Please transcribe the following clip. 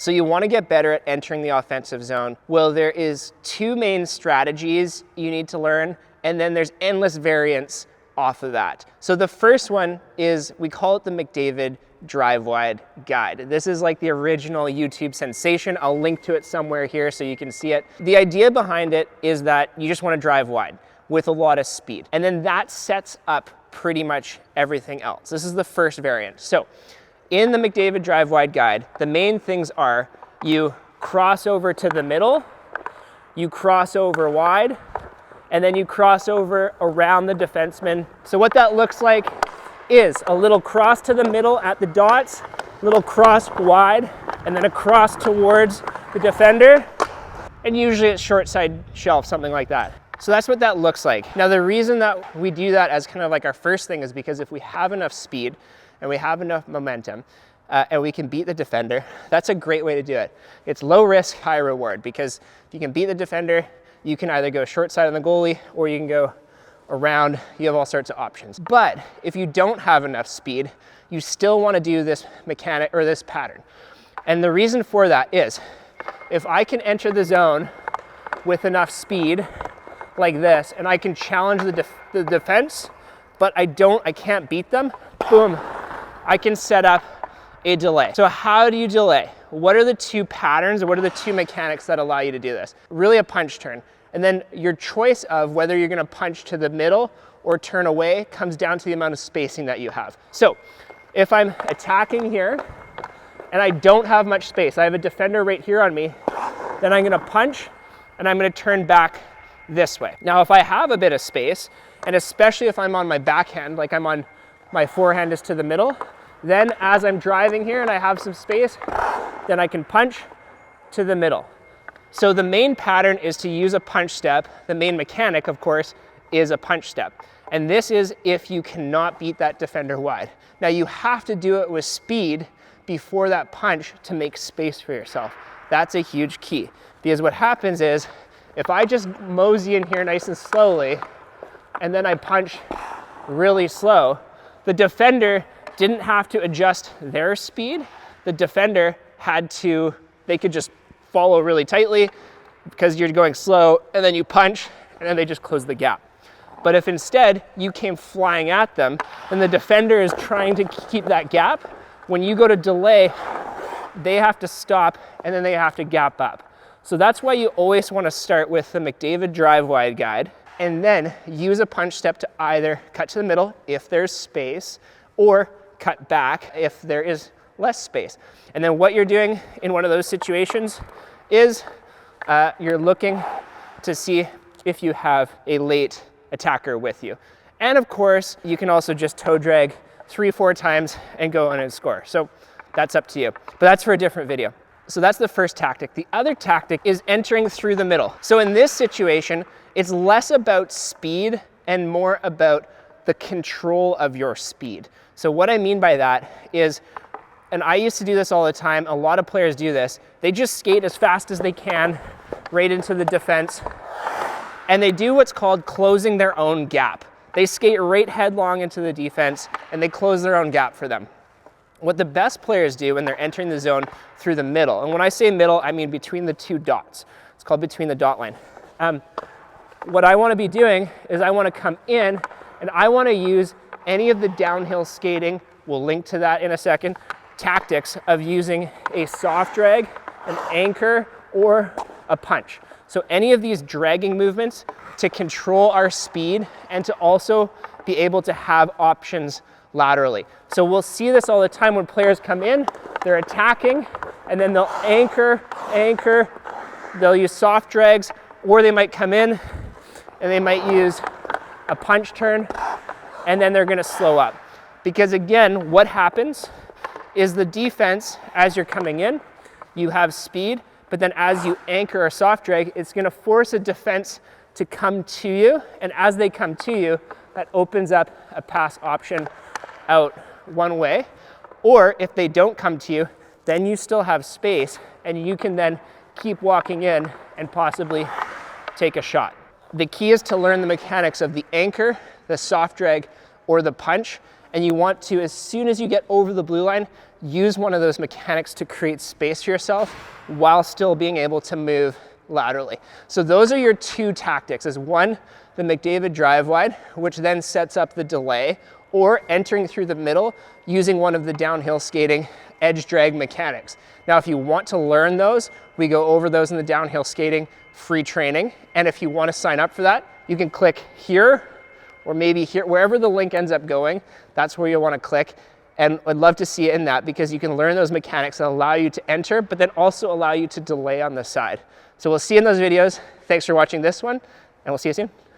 So you want to get better at entering the offensive zone. Well, there is two main strategies you need to learn, and then there's endless variants off of that. So the first one is, we call it the McDavid Drive Wide Guide. This is like the original YouTube sensation. I'll link to it somewhere here so you can see it. The idea behind it is that you just want to drive wide with a lot of speed. And then that sets up pretty much everything else. This is the first variant. So in the McDavid Drive Wide Guide, the main things are you cross over to the middle, you cross over wide, and then you cross over around the defenseman. So what that looks like is a little cross to the middle at the dots, little cross wide, and then a cross towards the defender, and usually it's short side shelf, something like that. So that's what that looks like. Now the reason that we do that as kind of like our first thing is because if we have enough speed and we have enough momentum and we can beat the defender, that's a great way to do it. It's low risk, high reward, because if you can beat the defender, you can either go short side on the goalie or you can go around. You have all sorts of options. But if you don't have enough speed, you still want to do this mechanic or this pattern. And the reason for that is if I can enter the zone with enough speed like this, and I can challenge the defense, but I can't beat them, boom, I can set up a delay. So how do you delay? What are the two patterns or what are the two mechanics that allow you to do this? Really a punch turn. And then your choice of whether you're gonna punch to the middle or turn away comes down to the amount of spacing that you have. So if I'm attacking here and I don't have much space, I have a defender right here on me, then I'm gonna punch and I'm gonna turn back this way. Now, if I have a bit of space, and especially if I'm on my backhand, like I'm on my forehand is to the middle, then as I'm driving here and I have some space, then I can punch to the middle. So the main pattern is to use a punch step. The main mechanic, of course, is a punch step. And this is if you cannot beat that defender wide. Now you have to do it with speed before that punch to make space for yourself. That's a huge key, because what happens is if I just mosey in here nice and slowly and then I punch really slow, the defender didn't have to adjust their speed. The defender they could just follow really tightly because you're going slow, and then you punch and then they just close the gap. But if instead you came flying at them, then the defender is trying to keep that gap. When you go to delay, they have to stop and then they have to gap up. So that's why you always want to start with the McDavid Drive Wide Guide and then use a punch step to either cut to the middle if there's space or cut back if there is less space. And then what you're doing in one of those situations is you're looking to see if you have a late attacker with you. And of course, you can also just toe drag 3-4 times and go in and score. So that's up to you, but that's for a different video. So that's the first tactic. The other tactic is entering through the middle. So in this situation, it's less about speed and more about the control of your speed. So what I mean by that is, and I used to do this all the time, a lot of players do this, they just skate as fast as they can right into the defense, and they do what's called closing their own gap. They skate right headlong into the defense and they close their own gap for them. What the best players do when they're entering the zone through the middle, and when I say middle, I mean between the two dots. It's called between the dot line. What I want to be doing is I want to come in and I want to use any of the downhill skating, we'll link to that in a second, tactics of using a soft drag, an anchor, or a punch. So any of these dragging movements to control our speed and to also be able to have options laterally. So we'll see this all the time when players come in, they're attacking, and then they'll anchor, they'll use soft drags, or they might come in and they might use a punch turn, and then they're gonna slow up. Because again, what happens is the defense, as you're coming in, you have speed, but then as you anchor a soft drag, it's gonna force a defense to come to you, and as they come to you, that opens up a pass option out one way. Or if they don't come to you, then you still have space, and you can then keep walking in and possibly take a shot. The key is to learn the mechanics of the anchor, the soft drag, or the punch, and you want to, as soon as you get over the blue line, use one of those mechanics to create space for yourself while still being able to move laterally. So those are your two tactics, is one, the McDavid drive wide, which then sets up the delay, or entering through the middle using one of the downhill skating edge drag mechanics. Now, if you want to learn those, we go over those in the downhill skating free training. And if you want to sign up for that, you can click here or maybe here, wherever the link ends up going, that's where you'll want to click. And I'd love to see it in that, because you can learn those mechanics that allow you to enter, but then also allow you to delay on the side. So we'll see you in those videos. Thanks for watching this one, and we'll see you soon.